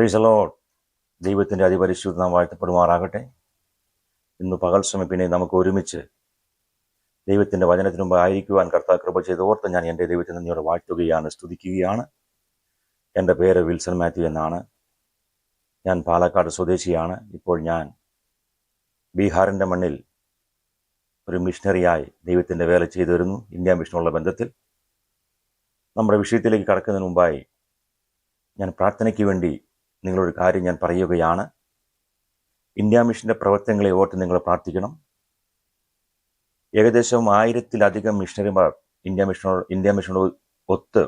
Praise the Lord. ദൈവത്തിൻ്റെ അതിപരിശുദ്ധ നാമം വാഴ്ത്തപ്പെടുമാറാകട്ടെ. ഇന്ന് പകൽ സമയം പിന്നെ നമുക്ക് ഒരുമിച്ച് ദൈവത്തിൻ്റെ വചനത്തിന് മുമ്പ് ആയിരിക്കുവാൻ കർത്താവ് കൃപ ചെയ്തോർത്ത് ഞാൻ എൻ്റെ ദൈവത്തിന് നന്ദിയോടെ വാഴ്ത്തുകയാണ്, സ്തുതിക്കുകയാണ്. എൻ്റെ പേര് വിൽസൺ മാത്യു എന്നാണ്. ഞാൻ പാലക്കാട് സ്വദേശിയാണ്. ഇപ്പോൾ ഞാൻ ബീഹാറിൻ്റെ മണ്ണിൽ ഒരു മിഷണറിയായി ദൈവത്തിൻ്റെ വേല ചെയ്തു വരുന്നു, ഇന്ത്യ മിഷനുള്ള ബന്ധത്തിൽ. നമ്മുടെ വിഷയത്തിലേക്ക് കടക്കുന്നതിന് മുമ്പായി ഞാൻ പ്രാർത്ഥനയ്ക്ക് വേണ്ടി നിങ്ങളൊരു കാര്യം ഞാൻ പറയുകയാണ്. ഇന്ത്യ മിഷൻ്റെ പ്രവർത്തനങ്ങളെ ഓർത്ത് നിങ്ങൾ പ്രാർത്ഥിക്കണം. ഏകദേശം 1000-ലധികം മിഷണറിമാർ ഇന്ത്യ മിഷനോട് ഒത്ത്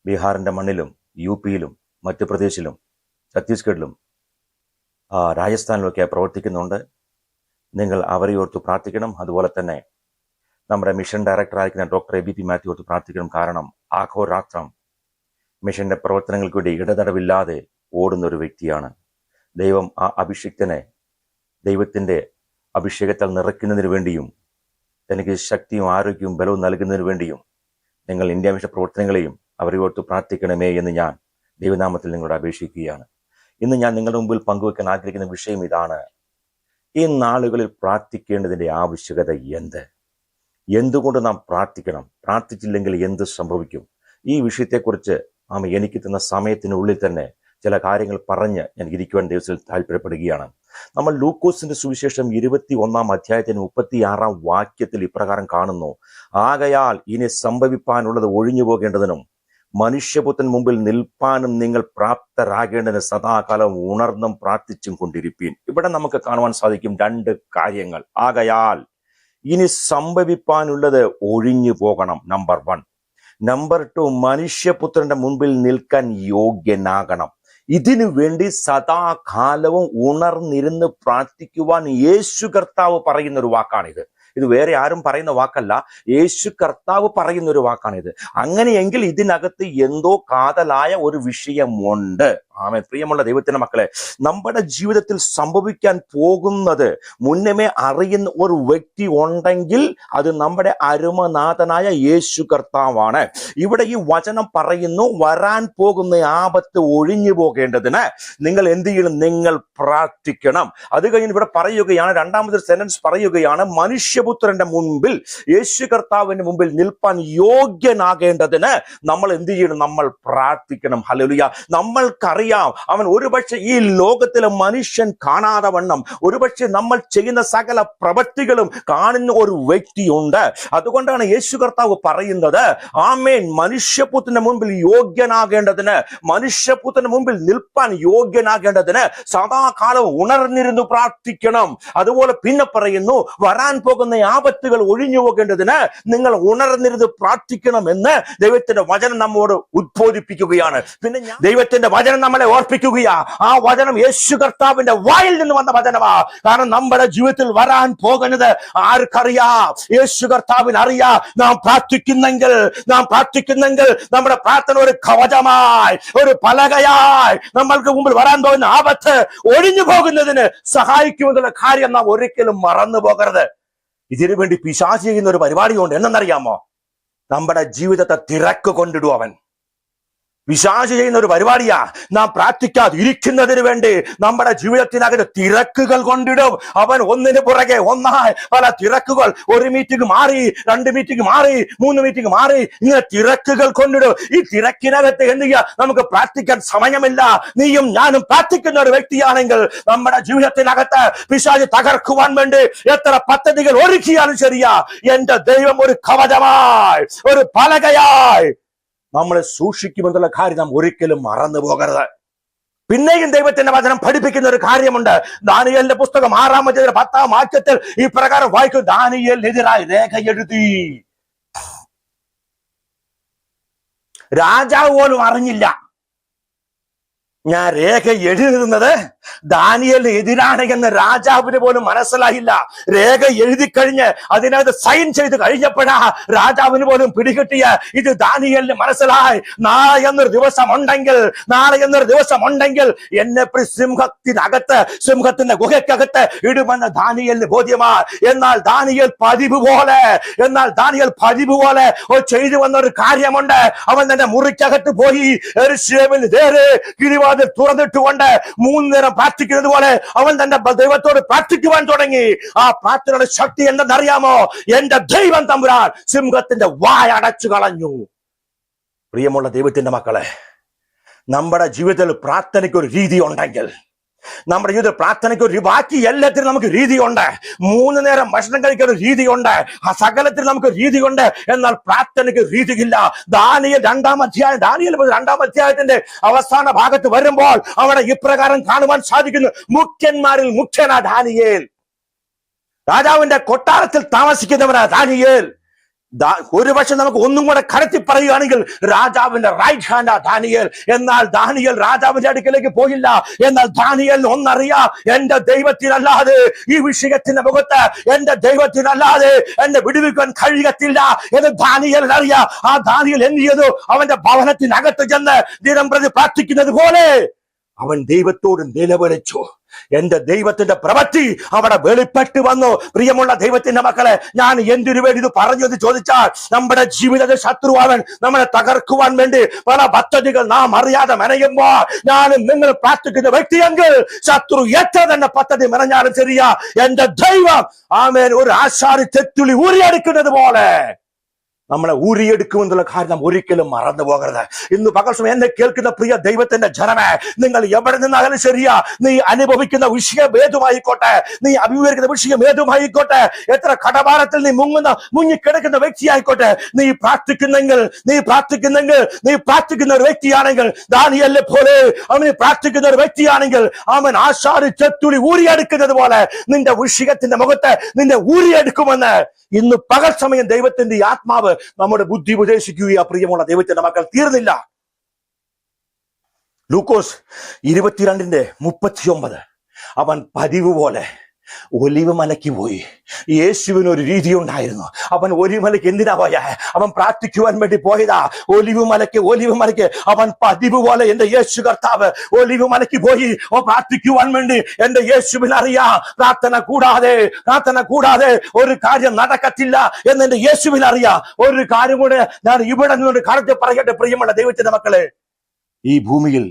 ബീഹാറിൻ്റെ മണ്ണിലും UP-യിലും മധ്യപ്രദേശിലും ഛത്തീസ്ഗഡിലും രാജസ്ഥാനിലുമൊക്കെ പ്രവർത്തിക്കുന്നുണ്ട്. നിങ്ങൾ അവരെ ഓർത്ത് പ്രാർത്ഥിക്കണം. അതുപോലെ തന്നെ നമ്മുടെ മിഷൻ ഡയറക്ടറായിരിക്കുന്ന ഡോക്ടർ ABP മാത്യു ഓർത്ത് പ്രാർത്ഥിക്കണം. കാരണം അഹോരാത്രം മിഷന്റെ പ്രവർത്തനങ്ങൾക്ക് വേണ്ടി ഇടതടവില്ലാതെ ഓടുന്ന ഒരു വ്യക്തിയാണ്. ദൈവം ആ അഭിഷിക്തനെ ദൈവത്തിൻ്റെ അഭിഷേകത്താൽ നിറയ്ക്കുന്നതിന് വേണ്ടിയും തനിക്ക് ശക്തിയും ആരോഗ്യവും ബലവും നൽകുന്നതിന് വേണ്ടിയും നിങ്ങൾ ഇന്ത്യ മിഷൻ പ്രവർത്തനങ്ങളെയും അവരെ ഓർത്ത് പ്രാർത്ഥിക്കണമേ എന്ന് ഞാൻ ദൈവനാമത്തിൽ നിങ്ങളോട് അപേക്ഷിക്കുകയാണ്. ഇന്ന് ഞാൻ നിങ്ങളുടെ മുമ്പിൽ പങ്കുവെക്കാൻ ആഗ്രഹിക്കുന്ന വിഷയം ഇതാണ്. ഈ നാളുകളിൽ പ്രാർത്ഥിക്കേണ്ടതിൻ്റെ ആവശ്യകത എന്തുകൊണ്ട് നാം പ്രാർത്ഥിക്കണം? പ്രാർത്ഥിച്ചില്ലെങ്കിൽ എന്ത് സംഭവിക്കും? ഈ വിഷയത്തെക്കുറിച്ച് എനിക്ക് തന്ന സമയത്തിനുള്ളിൽ തന്നെ ചില കാര്യങ്ങൾ പറഞ്ഞ് ഞാൻ ഇരിക്കുവാൻ ദൈവത്തിൽ താല്പര്യപ്പെടുകയാണ്. നമ്മൾ ലൂക്കോസിന്റെ സുവിശേഷം 21-ാം അധ്യായത്തിന് 36-ാം വാക്യത്തിൽ ഇപ്രകാരം കാണുന്നു: ആകയാൽ ഇനി സംഭവിപ്പാനുള്ളത് ഒഴിഞ്ഞു പോകേണ്ടതിനും മനുഷ്യപുത്രൻ മുമ്പിൽ നിൽപ്പാനും നിങ്ങൾ പ്രാപ്തരാകേണ്ടതിന് സദാകാലം ഉണർന്നും പ്രാർത്ഥിച്ചും കൊണ്ടിരിപ്പീൻ. ഇവിടെ നമുക്ക് കാണുവാൻ സാധിക്കും 2 കാര്യങ്ങൾ. ആകയാൽ ഇനി സംഭവിപ്പാനുള്ളത് ഒഴിഞ്ഞു പോകണം, നമ്പർ 1. നമ്പർ 2, മനുഷ്യപുത്രന്റെ മുൻപിൽ നിൽക്കാൻ യോഗ്യനാകണം. ഇതിനു വേണ്ടി സദാകാലവും ഉണർന്നിരുന്ന് പ്രാർത്ഥിക്കുവാൻ യേശു കർത്താവ് പറയുന്ന ഒരു വാക്കാണിത്. ഇത് വേറെ ആരും പറയുന്ന വാക്കല്ല, യേശു കർത്താവ് പറയുന്ന ഒരു വാക്കാണിത്. അങ്ങനെയെങ്കിൽ ഇതിനകത്ത് എന്തോ കാതലായ ഒരു വിഷയമുണ്ട്. ആമേൻ. പ്രിയമുള്ള ദൈവത്തിന്റെ മക്കളെ, നമ്മുടെ ജീവിതത്തിൽ സംഭവിക്കാൻ പോകുന്നത് മുന്നമേ അറിയുന്ന ഒരു വ്യക്തി ഉണ്ടെങ്കിൽ അത് നമ്മുടെ അരുമനാഥനായ യേശു കർത്താവാണ്. ഇവിടെ ഈ വചനം പറയുന്നു, വരാൻ പോകുന്ന ആപത്ത് ഒഴിഞ്ഞു പോകേണ്ടതിന് നിങ്ങൾ എന്ത് ചെയ്യണം? നിങ്ങൾ പ്രാർത്ഥിക്കണം. അത് കഴിഞ്ഞ് ഇവിടെ പറയുകയാണ്, രണ്ടാമതൊരു സെന്റൻസ് പറയുകയാണ്, മനുഷ്യപുത്രന്റെ മുൻപിൽ, യേശു കർത്താവിന്റെ മുമ്പിൽ നിൽപ്പാൻ യോഗ്യനാകേണ്ടതിന് നമ്മൾ എന്ത് ചെയ്യണം? നമ്മൾ പ്രാർത്ഥിക്കണം. ഹല്ലേലൂയ. നമ്മൾക്കറിയാം, അവൻ ഒരുപക്ഷെ ഈ ലോകത്തിലെ മനുഷ്യൻ കാണാതെ വണ്ണം ഒരുപക്ഷെ നമ്മൾ ചെയ്യുന്ന സകല പ്രവൃത്തികളും കാണുന്ന ഒരു വ്യക്തിയുണ്ട്. അതുകൊണ്ടാണ് യേശു കർത്താവ് പറയുന്നത്, ആമേൻ, മനുഷ്യപുത്രന്റെ മുൻപിൽ യോഗ്യനാകേണ്ടതിന്, മനുഷ്യപുത്രന്റെ മുൻപിൽ നിൽപ്പാൻ യോഗ്യനാകേണ്ടതിന് സദാകാലം ഉണർന്നിരുന്നു പ്രാർത്ഥിക്കണം. അതുപോലെ പിന്നെ പറയുന്നു, വരാൻ പോകുന്ന ആപത്തുകൾ ഒഴിഞ്ഞു പോകേണ്ടതിന് നിങ്ങൾ ഉണർന്നിരുന്ന് പ്രാർത്ഥിക്കണം എന്ന് ദൈവത്തിന്റെ വചനം നമ്മോട് ഉദ്ബോധിപ്പിക്കുകയാണ്. പിന്നെ ദൈവത്തിന്റെ വചനം നമ്മളെ ഓർപ്പിക്കുകയാ. ആ വചനം യേശു കർത്താവിന്റെ വായിൽ നിന്ന് വന്ന വചനമാ. കാരണം നമ്മുടെ ജീവിതത്തിൽ വരാൻ പോകുന്നത് ആർക്കറിയാം? യേശു കർത്താവിന് അറിയാം. നാം പ്രാർത്ഥിക്കുന്നെങ്കിൽ നമ്മുടെ പ്രാർത്ഥന ഒരു കവചമായി, ഒരു പലകയായി നമ്മൾക്ക് മുമ്പിൽ വരാൻ പോകുന്ന ആപത്ത് ഒഴിഞ്ഞു പോകുന്നതിന് സഹായിക്കുമെന്നുള്ള കാര്യം നാം ഒരിക്കലും മറന്നു പോകരുത്. ഇതിനു വേണ്ടി പിശാച് ചെയ്യുന്ന ഒരു പരിപാടിയുണ്ട്. എന്നറിയാമോ? നമ്മുടെ ജീവിതത്തെ തിരക്ക് കൊണ്ടിടും അവൻ. പിശാച് ചെയ്യുന്ന ഒരു പരിപാടിയാ. നാം പ്രാർത്ഥിക്കാതെ ഇരിക്കുന്നതിന് വേണ്ടി നമ്മുടെ ജീവിതത്തിനകത്ത് തിരക്കുകൾ കൊണ്ടിടും അവൻ. ഒന്നിന് പുറകെ ഒന്നായി പല തിരക്കുകൾ. 1 മീറ്റിംഗ് മാറി, 2 മീറ്റിംഗ് മാറി, 3 മീറ്റിംഗ് മാറി, ഇങ്ങനെ തിരക്കുകൾ കൊണ്ടിടും. ഈ തിരക്കിനകത്ത് എന്ത് ചെയ്യാ? നമുക്ക് പ്രാർത്ഥിക്കാൻ സമയമില്ല. നീയും ഞാനും പ്രാർത്ഥിക്കുന്ന ഒരു വ്യക്തിയാണെങ്കിൽ നമ്മുടെ ജീവിതത്തിനകത്ത് പിശാച് തകർക്കുവാൻ വേണ്ടി എത്ര പദ്ധതികൾ ഒരുക്കിയാലും ശരിയാ, എന്റെ ദൈവം ഒരു കവചമായി, ഒരു പലകയായി നമ്മളെ സൂക്ഷിക്കുമെന്നുള്ള കാര്യം നാം ഒരിക്കലും മറന്നു പോകരുത്. പിന്നെയും ദൈവത്തിന്റെ വചനം പഠിപ്പിക്കുന്ന ഒരു കാര്യമുണ്ട്. ദാനിയേലിന്റെ പുസ്തകം 6-ാം അധ്യായം 10-ാം വാക്യത്തിൽ ഈ പ്രകാരം വായിക്കും, ദാനിയേലിനെതിരായി രേഖ എഴുതി. രാജാവ് പോലും അറിഞ്ഞില്ല ഞാൻ രേഖ എഴുതുന്നത് ദാനിയേലിന് എതിരാണ് എന്ന് രാജാവിന് പോലും മനസ്സിലായില്ല. രേഖ എഴുതി കഴിഞ്ഞ് അതിനകത്ത് സൈൻ ചെയ്ത് കഴിഞ്ഞപ്പോഴാ രാജാവിന് പോലും പിടികിട്ടിയ ഇത് ദാനിയേലിന് മനസ്സിലായി. നാളെ എന്നൊരു ദിവസം ഉണ്ടെങ്കിൽ എന്നെ സിംഹത്തിനകത്ത്, സിംഹത്തിന്റെ ഗുഹയ്ക്കകത്ത് ഇടുമെന്ന് ദാനിയേലിന് ബോധ്യമാണ്. എന്നാൽ ദാനിയേൽ പതിവ് പോലെ ചെയ്തു വന്ന ഒരു കാര്യമുണ്ട്. അവൻ തന്നെ മുറിക്കകത്ത് പോയി യെരൂശലേമിൽ കിഴിവാതിൽ തുറന്നിട്ടുകൊണ്ട് 3 നേരം പ്രാർത്ഥിക്കുന്നത് പോലെ അവൻ തന്റെ ദൈവത്തോട് പ്രാർത്ഥിക്കുവാൻ തുടങ്ങി. ആ പ്രാർത്ഥനയുടെ ശക്തി എന്തെന്നറിയാമോ? എന്റെ ദൈവം തമ്പുരാൻ സിംഹത്തിന്റെ വായ അടച്ചു കളഞ്ഞു. പ്രിയമുള്ള ദൈവത്തിന്റെ മക്കളെ, നമ്മുടെ ജീവിതത്തിൽ പ്രാർത്ഥനയ്ക്ക് ഒരു രീതി ഉണ്ടെങ്കിൽ, നമ്മുടെ ജീവിതത്തിൽ പ്രാർത്ഥനയ്ക്ക് ഒരു ബാക്കി എല്ലാത്തിനും നമുക്ക് രീതിയുണ്ട്. 3 നേരം ഭക്ഷണം കഴിക്കാൻ ഒരു രീതിയുണ്ട്. ആ സകലത്തിൽ നമുക്ക് രീതിയുണ്ട്. എന്നാൽ പ്രാർത്ഥനയ്ക്ക് രീതിയില്ല. ദാനിയേൽ 2-ാം അധ്യായത്തിന്റെ അവസാന ഭാഗത്ത് വരുമ്പോൾ അവിടെ ഇപ്രകാരം കാണുവാൻ സാധിക്കുന്നു. മുഖ്യന്മാരിൽ മുഖ്യനാ ദാനിയേൽ. രാജാവിന്റെ കൊട്ടാരത്തിൽ താമസിക്കുന്നവനാ ദാനിയേൽ. ഒരുപക്ഷെ നമുക്ക് ഒന്നും കൂടെ കടത്തി പറയുകയാണെങ്കിൽ രാജാവിന്റെ റൈറ്റ് ഹാൻഡാ ദാനിയേൽ. എന്നാൽ ദാനിയേൽ രാജാവിന്റെ അടുക്കലേക്ക് പോയില്ല. എന്നാൽ ദാനിയേലിന് ഒന്നറിയാം, എന്റെ ദൈവത്തിനല്ലാതെ ഈ വിഷയത്തിന്റെ മുഖത്ത് എന്റെ ദൈവത്തിനല്ലാതെ എന്നെ വിടുവിക്കാൻ കഴിയത്തില്ല എന്ന് ദാനിയേലിന് അറിയാം. ആ ദാനിയേൽ എന്ത് ചെയ്തു? അവന്റെ ഭവനത്തിനകത്ത് ചെന്ന് ദിനം പ്രതി പ്രാർത്ഥിക്കുന്നത് പോലെ അവൻ ദൈവത്തോട് നിലവിളിച്ചു. എന്റെ ദൈവത്തിന്റെ പ്രവൃത്തി അവിടെ വെളിപ്പെട്ട് വന്നു. പ്രിയമുള്ള ദൈവത്തിന്റെ മക്കളെ, ഞാൻ എന്തിനു വേണ്ടി ഇത് പറഞ്ഞു എന്ന് ചോദിച്ചാൽ, നമ്മുടെ ജീവിതത്തിൽ ശത്രുവാവൻ നമ്മളെ തകർക്കുവാൻ വേണ്ടി പല പദ്ധതികൾ നാം അറിയാതെ മെനയുമ്പോൾ, ഞാനും നിങ്ങൾ പ്രാർത്ഥിക്കുന്ന വ്യക്തിയെങ്കിൽ ശത്രു എത്ര തന്നെ പദ്ധതി മെനഞ്ഞാലും ശരിയാ, എന്റെ ദൈവം ആമേൻ ഒരു ആശാരി തെറ്റുളി ഊരിയെടുക്കുന്നത് പോലെ നമ്മളെ ഊരിയെടുക്കുമെന്നുള്ള കാര്യം നാം ഒരിക്കലും മറന്നു പോകരുത്. ഇന്ന് പകൽ സമയം എന്നെ കേൾക്കുന്ന പ്രിയ ദൈവത്തിന്റെ ജനമേ, നിങ്ങൾ എവിടെ നിന്നാലും ശരിയാ, നീ അനുഭവിക്കുന്ന വിഷയം ഏതുമായിക്കോട്ടെ, നീ അഭിമുഖീകരിക്കുന്ന വിഷയം ഏതുമായിക്കോട്ടെ, എത്ര കടഭാരത്തിൽ നീ മുങ്ങിക്കിടക്കുന്ന വ്യക്തിയായിക്കോട്ടെ, നീ പ്രാർത്ഥിക്കുന്ന ഒരു വ്യക്തിയാണെങ്കിൽ, ദാനിയേലിനെ പോലെ അവന് പ്രാർത്ഥിക്കുന്ന ഒരു വ്യക്തിയാണെങ്കിൽ, അവൻ ആശാരി ചെത്തുളി ഊരിയെടുക്കുന്നത് പോലെ നിന്റെ വിഷയത്തിന്റെ മുഖത്ത് നിന്നെ ഊരിയെടുക്കുമെന്ന് ഇന്ന് പകൽ സമയം ദൈവത്തിന്റെ ആത്മാവ് നമ്മുടെ ബുദ്ധി ഉപദേശിക്കുകയാ. പ്രിയമുള്ള ദൈവത്തിന്റെ മക്കൾ, തീർന്നില്ല. ലൂക്കോസ് 22:39 അവൻ പതിവ് പോലെ ഒലിവ് മലയ്ക്ക് പോയി. യേശുവിന് ഒരു രീതി ഉണ്ടായിരുന്നു. അവൻ ഒലിവ് മലയ്ക്ക് എന്തിനാ പോയ? അവൻ പ്രാർത്ഥിക്കുവാൻ വേണ്ടി പോയതാ. ഒലിവ് മലയ്ക്ക് അവൻ പതിവ് പോലെ എന്റെ യേശു കർത്താവ് ഒലിവ് മലയ്ക്ക് പോയി പ്രാർത്ഥിക്കുവാൻ വേണ്ടി. എന്റെ യേശുവിന് അറിയാം, പ്രാർത്ഥന കൂടാതെ ഒരു കാര്യം നടക്കത്തില്ല എന്ന് എന്റെ യേശുവിന് അറിയാം. ഒരു കാര്യം കൂടെ ഞാൻ ഇവിടെ നിന്നൊരു കാര്യം പറയട്ടെ. പ്രിയമുള്ള ദൈവത്തിന്റെ മക്കളെ, ഈ ഭൂമിയിൽ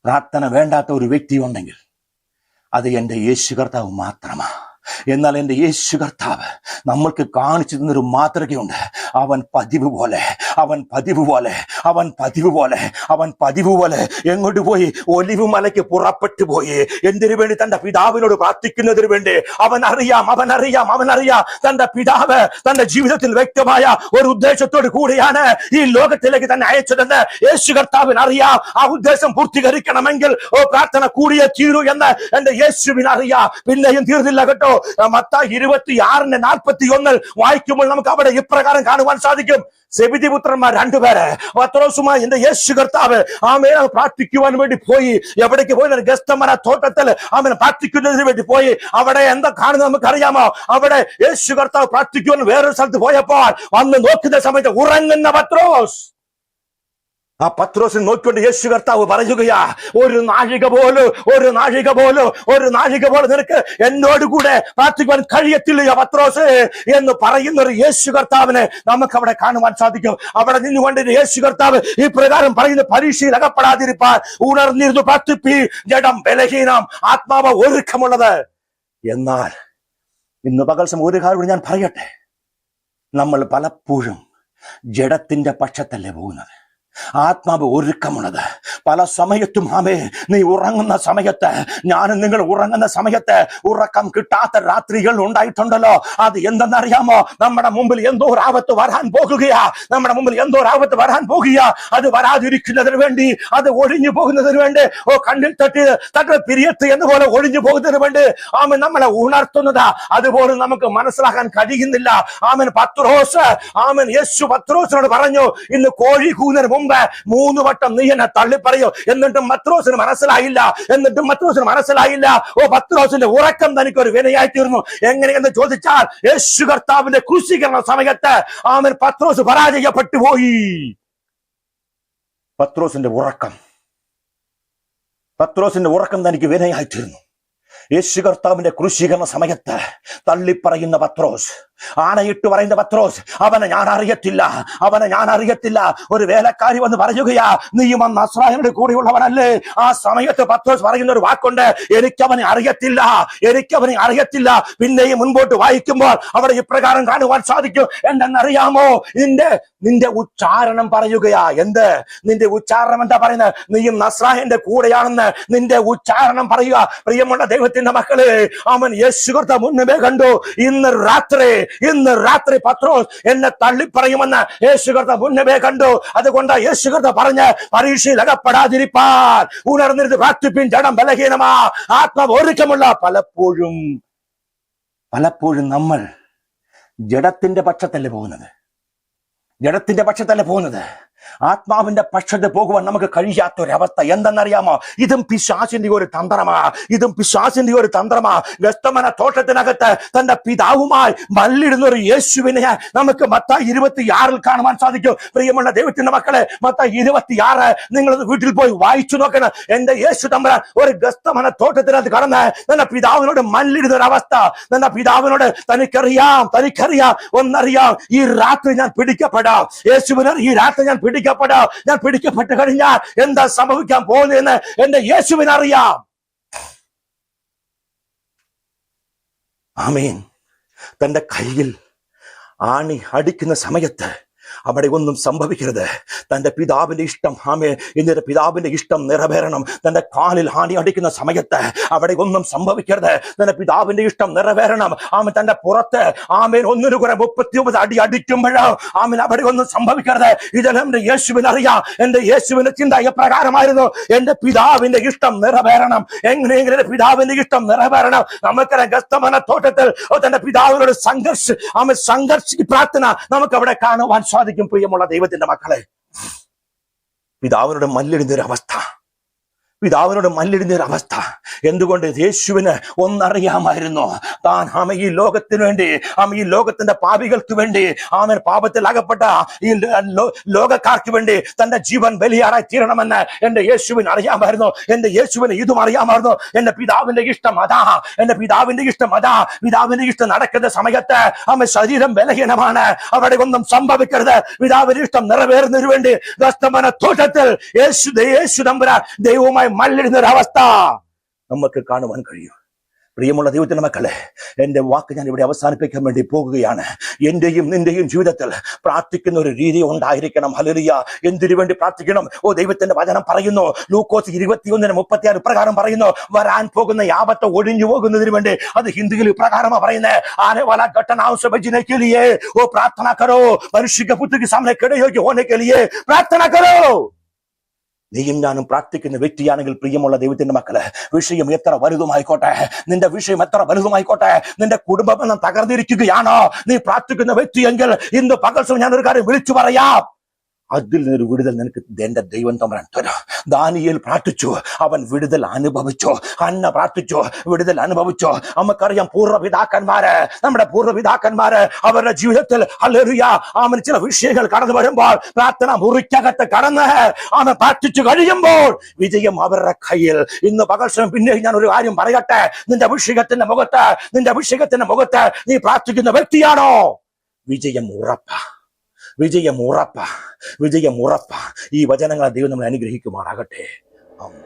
പ്രാർത്ഥന വേണ്ടാത്ത ഒരു വ്യക്തി ഉണ്ടെങ്കിൽ അത് എന്റെ യേശു കർത്താവ് മാത്രമാ. എന്നാൽ എന്റെ യേശു കർത്താവ് നമ്മൾക്ക് കാണിച്ചു തന്നൊരു മാതൃകയുണ്ട്. അവൻ പതിവ് പോലെ എങ്ങോട്ട് പോയി? ഒലിവ് മലയ്ക്ക് പുറപ്പെട്ടു പോയി. എന്തിനു വേണ്ടി? തന്റെ പിതാവിനോട് പ്രാർത്ഥിക്കുന്നതിന് വേണ്ടി. അവൻ അറിയാം തന്റെ പിതാവ് തന്റെ ജീവിതത്തിൽ വ്യക്തമായ ഒരു ഉദ്ദേശത്തോട് കൂടിയാണ് ഈ ലോകത്തിലേക്ക് തന്നെ അയച്ചതെന്ന് യേശു കർത്താവിന് അറിയാം. ആ ഉദ്ദേശം പൂർത്തീകരിക്കണമെങ്കിൽ പ്രാർത്ഥന കൂടിയേ തീരൂ എന്ന് എന്റെ യേശുവിന് അറിയാം. പിന്നെയും തീർന്നില്ല കേട്ടോ. മത്തായി 26:41 വായിക്കുമ്പോൾ നമുക്ക് അവിടെ ഇപ്രകാരം കാണുവാൻ സാധിക്കും. സെബെദി പുത്രന്മാർ 2 പേര് പത്രോസുമായി എന്റെ യേശു കർത്താവ് ആമേൻ പ്രാർത്ഥിക്കുവാൻ വേണ്ടി പോയി. എവിടേക്ക് പോയി? ഗെത്സമന തോട്ടത്തിൽ ആമേൻ പ്രാർത്ഥിക്കുന്നതിന് വേണ്ടി പോയി. അവിടെ എന്താ കാണുന്നത് നമുക്കറിയാമോ? അവിടെ യേശു കർത്താവ് പ്രാർത്ഥിക്കുവാൻ വേറൊരു സ്ഥലത്ത് പോയപ്പോൾ വന്ന് നോക്കുന്ന സമയത്ത് ഉറങ്ങുന്ന പത്രോസ്. ആ പത്രോസിനെ നോക്കിക്കൊണ്ട് യേശു കർത്താവ് പറയുകയാ, ഒരു നാഴിക പോലും നിനക്ക് എന്നോട് കൂടെ പ്രാർത്ഥിക്കുവാൻ കഴിയത്തില്ലയോ പത്രോസ് എന്ന് പറയുന്ന ഒരു യേശു കർത്താവിനെ നമുക്ക് അവിടെ കാണുവാൻ സാധിക്കും. അവിടെ നിന്നുകൊണ്ട് യേശു കർത്താവ് ഈ പ്രകാരം പറയുന്ന, പരീക്ഷയിൽ അകപ്പെടാതിരിപ്പാൻ ഉണർന്നിരുന്നു പ്രാർത്ഥിപ്പി, ജഡം ബലഹീനം, ആത്മാവ് ഒരുക്കമുള്ളത്. എന്നാൽ ഇന്ന് പകൽ സമയം ഒരു കാര്യം ഞാൻ പറയട്ടെ, നമ്മൾ പലപ്പോഴും ജഡത്തിന്റെ പക്ഷത്തല്ലേ പോകുന്നത്, ആത്മാവ് ഒരുക്കമുള്ളത്. പല സമയത്തും നീ ഉറങ്ങുന്ന സമയത്ത്, ഞാനും നിങ്ങൾ ഉറങ്ങുന്ന സമയത്ത് ഉറക്കം കിട്ടാത്ത രാത്രികൾ ഉണ്ടായിട്ടുണ്ടല്ലോ. അത് എന്തെന്നറിയാമോ? നമ്മുടെ മുമ്പിൽ എന്തോ ഒരു ആപത്ത് വരാൻ പോകുകയാ. അത് വരാതിരിക്കുന്നതിന് വേണ്ടി, അത് ഒഴിഞ്ഞു പോകുന്നതിന് വേണ്ടി, കണ്ണിൽ തട്ടി പിരിയത്ത് എന്നപോലെ ഒഴിഞ്ഞു പോകുന്നതിന് വേണ്ടി നമ്മളെ ഉണർത്തുന്നതാ. അതുപോലും നമുക്ക് മനസ്സിലാക്കാൻ കഴിയുന്നില്ല. യേശു പത്രോസിനോട് പറഞ്ഞു, ഇന്ന് കോഴി കൂന്നതിന് മുമ്പ് 3 വട്ടം നീ എന്നെ തള്ളിപ്പറയോ. എന്നിട്ടും പത്രോസിന് മനസ്സിലായില്ല. ഓ, പത്രോസിന്റെ ഉറക്കം തനിക്കൊരു വിനയായി തീർന്നു. എങ്ങനെയെന്ന് ചോദിച്ചാൽ യേശു കർത്താവിന്റെ ക്രൂശീകരണ സമയത്ത് ആമേൻ പത്രോസ് പരാജയപ്പെട്ടു പോയി. പത്രോസിന്റെ ഉറക്കം തനിക്ക് വിനയായി തീർന്നു. യേശു കർത്താവിന്റെ ക്രൂശീകരണ സമയത്ത് തള്ളിപ്പറയുന്ന പത്രോസ്, ആണയിട്ട് പറയുന്ന പത്രോസ്, അവനെ ഞാൻ അറിയത്തില്ല. ഒരു വേലക്കാരി വന്ന് പറയുകയാ, നീയും നസ്രായനോട് കൂടെയുള്ളവനല്ലേ? ആ സമയത്ത് പത്രോസ് പറയുന്ന ഒരു വാക്കുണ്ട്, എനിക്കവനെ അറിയത്തില്ല. പിന്നെയും മുൻപോട്ട് വായിക്കുമ്പോൾ അവിടെ ഇപ്രകാരം കാണുവാൻ സാധിക്കും. എന്തെന്നറിയാമോ? നിന്റെ ഉച്ചാരണം പറയുകയാ. നിന്റെ ഉച്ചാരണം എന്താ പറയുന്നത്? നീയും നസ്രായന്റെ കൂടെയാണെന്ന് നിന്റെ ഉച്ചാരണം പറയുക. പ്രിയമുള്ള ദൈവത്തിന്റെ മക്കളെ, അവൻ യേശു കർത്താവ് മുന്നമേ കണ്ടു. ഇന്ന് രാത്രി പത്രോസ് എന്നെ തള്ളിപ്പറയുമെന്ന് യേശു കർത്താവ് മുന്നമേ കണ്ടു. അതുകൊണ്ട് യേശു കർത്താവ് പറഞ്ഞ്, പരീക്ഷയിൽ അകപ്പെടാതിരിപ്പാൻ ഉണർന്നിരുന്ന് പ്രാർത്ഥിപ്പിൻ, ജഡം ബലഹീനമാ, ആത്മാവ് ഒരുക്കമുള്ള. പലപ്പോഴും നമ്മൾ ജഡത്തിന്റെ പക്ഷത്തല്ലേ പോകുന്നത്. ആത്മാവിന്റെ പക്ഷത്ത് പോകുവാൻ നമുക്ക് കഴിയാത്തൊരവസ്ഥ. എന്തെന്നറിയാമോ? ഇതും പിശാചിന്റെ ഒരു തന്ത്രമാ. ഗെത്സമന തോട്ടത്തിനകത്ത് തന്റെ പിതാവുമായി മല്ലിടുന്ന ഒരു യേശുവിനെ നമുക്ക് മത്തായി 26 കാണുവാൻ സാധിക്കും. പ്രിയമുള്ള ദൈവത്തിന്റെ മക്കളെ, മത്തായി 26 നിങ്ങൾ വീട്ടിൽ പോയി വായിച്ചു നോക്കണം. എന്റെ യേശു തമ്പുരാൻ ഒരു ഗെത്സമന തോട്ടത്തിനകത്ത് കടന്ന് തന്റെ പിതാവിനോട് മല്ലിടുന്ന ഒരു അവസ്ഥ. തന്റെ പിതാവിനോട് തനിക്കറിയാം ഒന്നറിയാം, ഈ രാത്രി ഞാൻ പിടിക്കപ്പെടാം. യേശുവിനെ ഈ രാത്രി ഞാൻ പിടിക്കപ്പെട്ട് കഴിഞ്ഞാൽ എന്താ സംഭവിക്കാൻ പോകുന്നതെന്ന് എന്റെ യേശുവിനറിയാം. ആമേൻ. തന്റെ കയ്യിൽ ആണി അടിക്കുന്ന സമയത്ത് അവിടെ ഒന്നും സംഭവിക്കരുത്. തന്റെ പിതാവിന്റെ ഇഷ്ടം, എന്നിട്ട് പിതാവിന്റെ ഇഷ്ടം നിറവേറണം. തന്റെ കാലിൽ ആണി അടിക്കുന്ന സമയത്ത് അവിടെ ഒന്നും സംഭവിക്കരുത്. തന്റെ പിതാവിന്റെ ഇഷ്ടം നിറവേറണം. തന്റെ പുറത്ത് 1 അടി അടിക്കുമ്പോഴോ അവിടെ ഒന്നും സംഭവിക്കരുത്. ഇതെല്ലാം എന്റെ യേശുവിനറിയാം. എന്റെ യേശുവിന്റെ ചിന്ത എപ്രകാരമായിരുന്നു? എന്റെ പിതാവിന്റെ ഇഷ്ടം നിറവേറണം. എങ്ങനെയെങ്കിലും പിതാവിന്റെ ഇഷ്ടം നിറവേറണം. നമുക്കറിയാം, ഗെത്സമന തോട്ടത്തിൽ തന്റെ പിതാവിനോട് സംഘർഷിച്ച് പ്രാർത്ഥന നമുക്ക് അവിടെ കാണുവാൻ സാധിക്കും. പ്രിയമുള്ള ദൈവത്തിന്റെ മക്കളെ, പിതാവിനോട് മല്ലിടുന്ന അവസ്ഥ. എന്തുകൊണ്ട്? യേശുവിന് ഒന്നറിയാമായിരുന്നു. താൻ ഈ ലോകത്തിന് വേണ്ടി, ഈ ലോകത്തിന്റെ പാപികൾക്ക് വേണ്ടി, പാപത്തിൽ അകപ്പെട്ട ഈ ലോകക്കാർക്ക് വേണ്ടി തന്റെ ജീവൻ ബലിയാറായി തീരണമെന്ന് എന്റെ യേശുവിന് അറിയാമായിരുന്നു. എന്റെ യേശുവിന് ഇതും അറിയാമായിരുന്നു. എന്റെ പിതാവിന്റെ ഇഷ്ടം അതാ. പിതാവിന്റെ ഇഷ്ടം നടക്കുന്ന സമയത്ത് ശരീരം ബലഹീനമാണ്. അവിടെ ഒന്നും സംഭവിക്കരുത്. പിതാവിന്റെ ഇഷ്ടം നിറവേറുന്നതിന് വേണ്ടി ഗെത്സമന തോട്ടത്തിൽ യേശു തമ്പുരാൻ ദൈവവുമായി മല്ലിടുന്ന ഒരു അവസ്ഥ നമുക്ക് കാണുവാൻ കഴിയും. പ്രിയമുള്ള ദൈവത്തിന്റെ മക്കളെ, എന്റെ വാക്ക് ഞാൻ ഇവിടെ അവസാനിപ്പിക്കാൻ വേണ്ടി പോകുകയാണ്. എന്റെയും നിന്റെയും ജീവിതത്തിൽ പ്രാർത്ഥിക്കുന്ന ഒരു രീതി ഉണ്ടായിരിക്കണം. ഹല്ലേലൂയ. എന്തിനു വേണ്ടി പ്രാർത്ഥിക്കണം? ദൈവത്തിന്റെ വചനം പറയുന്നു, ലൂക്കോസ് 21:36 ഇപ്രകാരം പറയുന്നു, വരാൻ പോകുന്ന ആപത്ത് ഒഴിഞ്ഞു പോകുന്നതിന് വേണ്ടി. അത് ഹിന്ദിയിൽ ഇപ്രകാരമാ പറയുന്നത്, आने वाला घटनाओं से बचने के लिए वो प्रार्थना करो, मनुष्य के पुत्र के सामने खड़े होने के लिए प्रार्थना करो. നീയും ഞാനും പ്രാർത്ഥിക്കുന്ന വ്യക്തിയാണെങ്കിൽ, പ്രിയമുള്ള ദൈവത്തിന്റെ മക്കളെ, വിഷയം എത്ര വലുതുമായിക്കോട്ടെ, നിന്റെ കുടുംബം തകർന്നിരിക്കുകയാണോ, നീ പ്രാർത്ഥിക്കുന്ന വ്യക്തിയെങ്കിൽ ഇന്ന് പകൽ ഞാനൊരു കാര്യം വിളിച്ചു പറയാം. അതിൽ നിന്നൊരു വിടുതൽ നിനക്ക് എന്റെ ദൈവം തമ്പുരാൻ തരും. ദാനിയേൽ പ്രാർത്ഥിച്ചു, അവൻ വിടുതൽ അനുഭവിച്ചു. ഹന്ന പ്രാർത്ഥിച്ചു, വിടുതൽ അനുഭവിച്ചു. നമുക്കറിയാം, നമ്മുടെ പൂർവ്വപിതാക്കന്മാര് അവരുടെ ജീവിതത്തിൽ ഹല്ലേലൂയ ചില വിഷയങ്ങൾ കടന്നു വരുമ്പോൾ, പ്രാർത്ഥന മുറിക്കകത്ത് കടന്ന് പ്രാർത്ഥിച്ചു കഴിയുമ്പോൾ വിജയം അവരുടെ കയ്യിൽ. ഇന്ന് പകൽ പിന്നെ ഞാൻ ഒരു കാര്യം പറയട്ടെ, നിന്റെ അഭിഷേകത്തിന്റെ മുഖത്ത് നീ പ്രാർത്ഥിക്കുന്ന വ്യക്തിയാണോ, വിജയം ഉറപ്പാ. ഈ വചനങ്ങളെ ദൈവം നമ്മളെ അനുഗ്രഹിക്കുമാറാകട്ടെ. ആമേൻ.